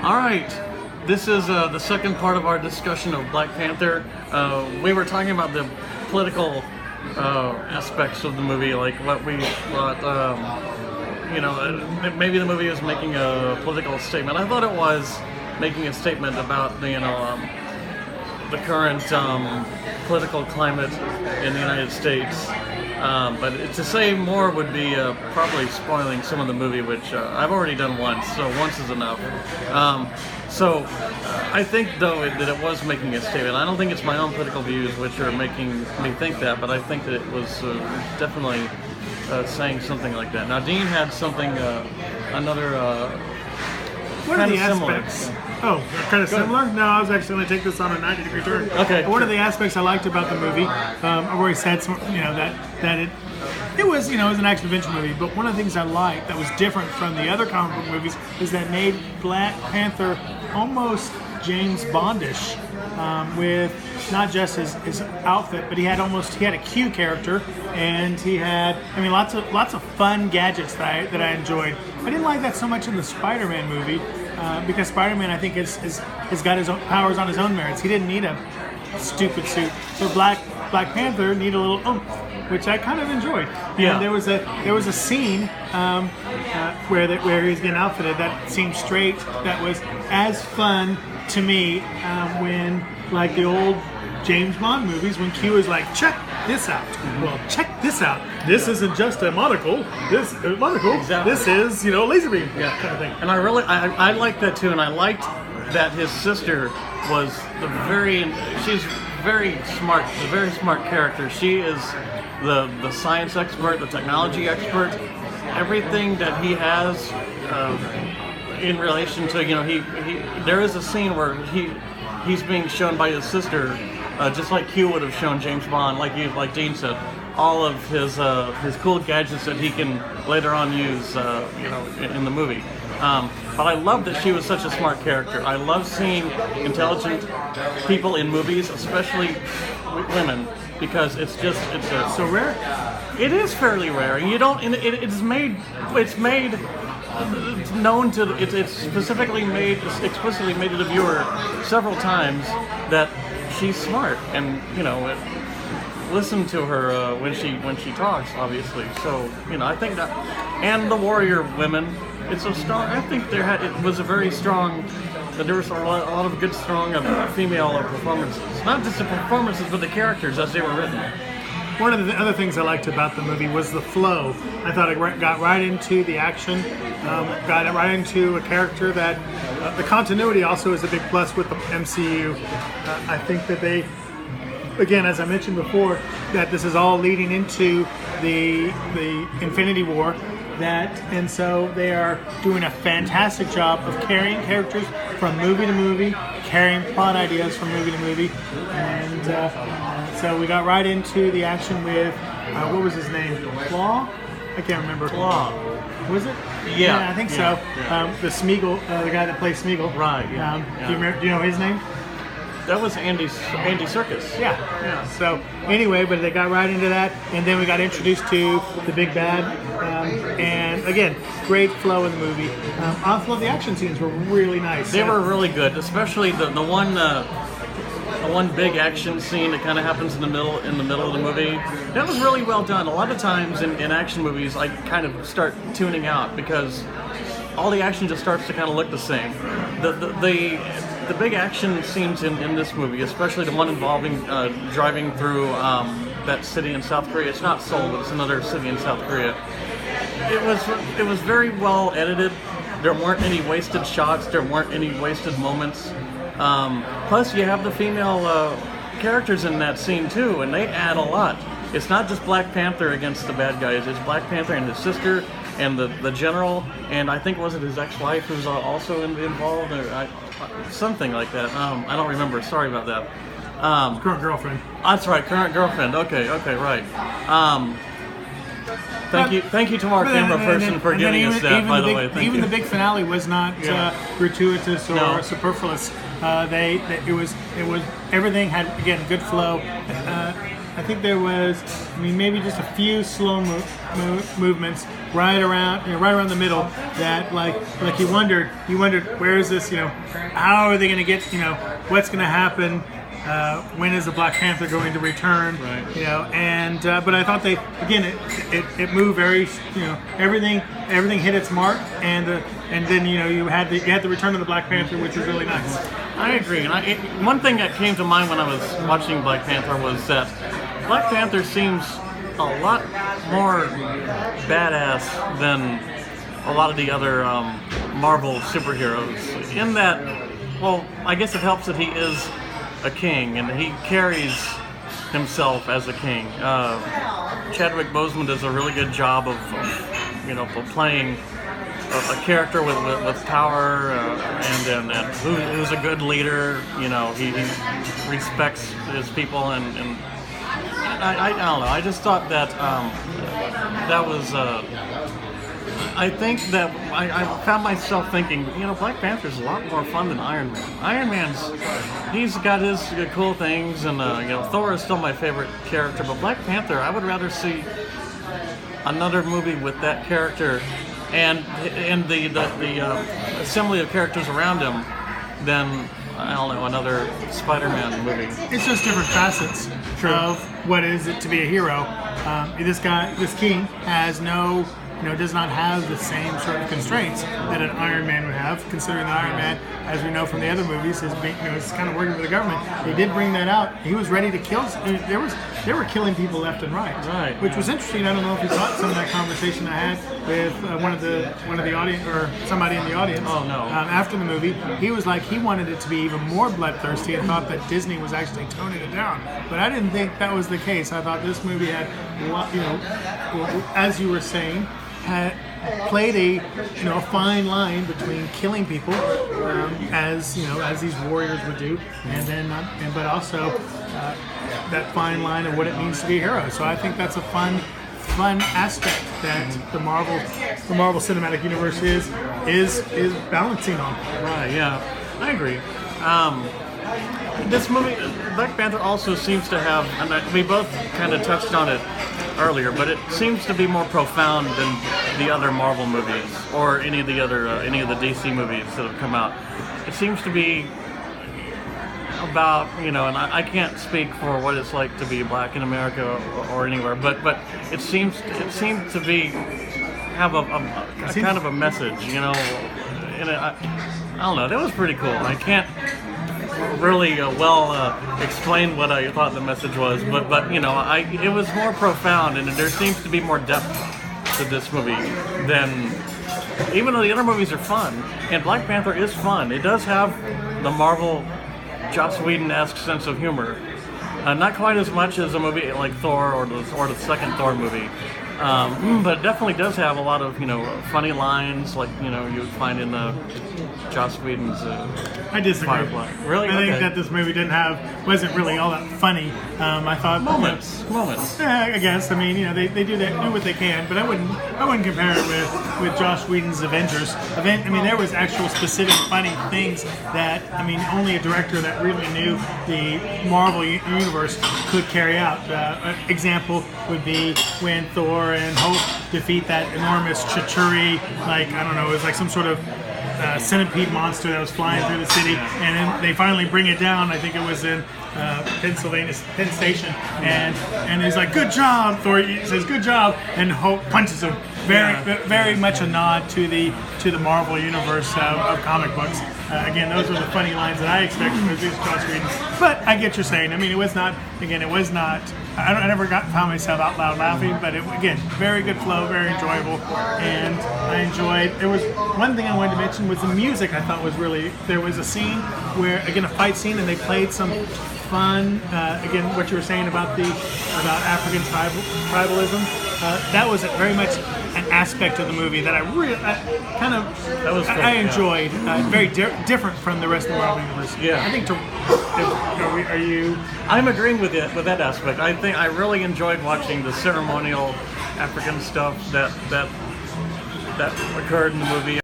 All right. This is the second part of our discussion of Black Panther. We were talking about the political aspects of the movie, like what we thought, maybe the movie is making a political statement. I thought it was making a statement about, the current political climate in the United States. But to say more would be probably spoiling some of the movie, which I've already done once, so once is enough. I think, though, that it was making a statement. I don't think it's my own political views which are making me think that, but I think that it was definitely saying something like that. Now, Dean had something, What are the similar. aspects? Oh, kind of similar? No, I was actually going to take this on a 90-degree turn. Okay. One of the aspects I liked about the movie, I've already said, that it was, it was an action-adventure movie, but one of the things I liked that was different from the other comic book movies is that made Black Panther almost James Bondish, with not just his outfit, but he had a Q character, and he had, lots of fun gadgets that I enjoyed. I didn't like that so much in the Spider-Man movie, because Spider-Man, I think, has got his own powers on his own merits. He didn't need a stupid suit. So Black Panther needed a little oomph, which I kind of enjoyed. Yeah. And there was a scene where he's getting outfitted that seemed straight, that was as fun to me when, like the old James Bond movies, when Q is like, check this out. Well, check this out. This isn't just a monocle. Exactly. This is, laser beam. Yeah, kind of thing. And I liked that too, and I liked that his sister was she's very smart. She's a very smart character. She is the science expert, the technology expert. Everything that he has in relation to, there is a scene where he's being shown by his sister, just like Q would have shown James Bond, like Dean said, all of his cool gadgets that he can later on use, in the movie. But I love that she was such a smart character. I love seeing intelligent people in movies, especially women, because it's So rare? It is fairly rare. You don't. It's made known to. It's specifically explicitly made to the viewer several times that she's smart, and listen to her when she talks, obviously. So I think that, and the warrior women. It's so strong. I think it was a very strong. There was a lot of good, strong female performances. Not just the performances, but the characters as they were written. One of the other things I liked about the movie was the flow. I thought it got right into the action, got right into a character that the continuity also is a big plus with the MCU. I think that they, again, as I mentioned before, that this is all leading into the Infinity War. And so they are doing a fantastic job of carrying characters from movie to movie, carrying plot ideas from movie to movie, and so we got right into the action with what was his name? Claw? I can't remember. Claw. Was it? Yeah, I think yeah, so. yeah. The Smeagol, the guy that plays Smeagol. Right. Yeah. Do you know his name? That was Andy Serkis. Yeah. So anyway, but they got right into that, and then we got introduced to the big bad, and again, great flow in the movie. Also, the action scenes were really nice. They were really good, especially the one big action scene that kind of happens in the middle of the movie. That was really well done. A lot of times in action movies, I kind of start tuning out because all the action just starts to kind of look the same. The big action scenes in this movie, especially the one involving driving through that city in South Korea. It's not Seoul, but it's another city in South Korea. It was very well edited. There weren't any wasted shots. There weren't any wasted moments. Plus, you have the female characters in that scene too, and they add a lot. It's not just Black Panther against the bad guys. It's Black Panther and his sister and the general, and I think was it his ex-wife who's also involved, or something like that. I don't remember. Sorry about that. Current girlfriend. That's right, current girlfriend. Okay, right. Thank you to our camera person for giving us that. By the way, thank you. Even the big finale was not gratuitous or superfluous. It was everything had, again, good flow. I think there was, maybe just a few slow movements right around the middle that like you wondered where is this, how are they going to get, what's going to happen. When is the Black Panther going to return? Right. But I thought it moved very, everything hit its mark, and then you had the return of the Black Panther, which was really nice. I agree. And one thing that came to mind when I was watching Black Panther was that Black Panther seems a lot more badass than a lot of the other Marvel superheroes. In that, well, I guess it helps that he is a king, and he carries himself as a king. Chadwick Boseman does a really good job of playing a character with power, and who's a good leader. He respects his people, and I don't know. I just thought that that was. I think that I found myself thinking, Black Panther's a lot more fun than Iron Man. Iron Man's, he's got his cool things, and Thor is still my favorite character. But Black Panther, I would rather see another movie with that character and the assembly of characters around him than, I don't know, another Spider-Man movie. It's just different facets of what is it to be a hero. This king has does not have the same sort of constraints that an Iron Man would have, considering that Iron Man, as we know from the other movies, is kind of working for the government. They did bring that out. He was ready to kill. They were killing people left and right. Right. Which was interesting. I don't know if you caught some of that conversation I had with one of the audience, or somebody in the audience. Oh no. After the movie, he was like, he wanted it to be even more bloodthirsty and thought that Disney was actually toning it down. But I didn't think that was the case. I thought this movie had, as you were saying, had played a fine line between killing people, as these warriors would do, and then but also that fine line of what it means to be a hero. So I think that's a fun aspect that the Marvel Cinematic Universe is balancing on. Right. Yeah, I agree. This movie, Black Panther, also seems to have, and we both kind of touched on it earlier, but it seems to be more profound than the other Marvel movies or any of the DC movies that have come out. It seems to be about, and I can't speak for what it's like to be black in America or anywhere, but it seemed to be have a kind of a message, and I don't know. That was pretty cool. I can't really explain what I thought the message was, but it was more profound, and there seems to be more depth to this movie than, even though the other movies are fun, and Black Panther is fun. It does have the Marvel Joss Whedon-esque sense of humor, not quite as much as a movie like Thor or the second Thor movie. But it definitely does have a lot of funny lines, like you would find in Joss Whedon's I disagree. Firefly. Really? I think that this movie wasn't really all that funny. I thought moments. Yeah, I guess. They do what they can, but I wouldn't compare it with Joss Whedon's Avengers. There was actual specific funny things that only a director that really knew the Marvel universe could carry out. Example would be when Thor and Hope defeat that enormous Chitauri, it was like some sort of centipede monster that was flying through the city, and then they finally bring it down. I think it was in Penn Station, and he's like, "Good job!" Thor says, "Good job," and Hope punches him. Very much a nod to the Marvel universe of comic books. Again, those are the funny lines that I expect from Joss Whedon. But I get what you're saying. It was not. Again, it was not. I never found myself out loud laughing, but again, very good flow, very enjoyable, and I enjoyed. There was one thing I wanted to mention was the music. I thought was really. There was a scene where, again, a fight scene, and they played some fun. Again, what you were saying about African tribalism. That was very much an aspect of the movie that I enjoyed. Very different from the rest of the Marvel universe. Yeah. I think. Are you? I'm agreeing with that aspect. I think I really enjoyed watching the ceremonial African stuff that occurred in the movie.